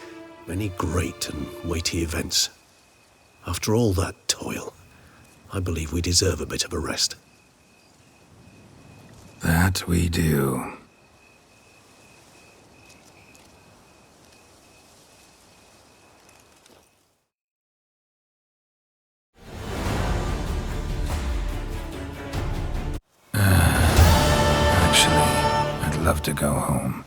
many great and weighty events. After all that toil, I believe we deserve a bit of a rest. That we do. Actually, I'd love to go home.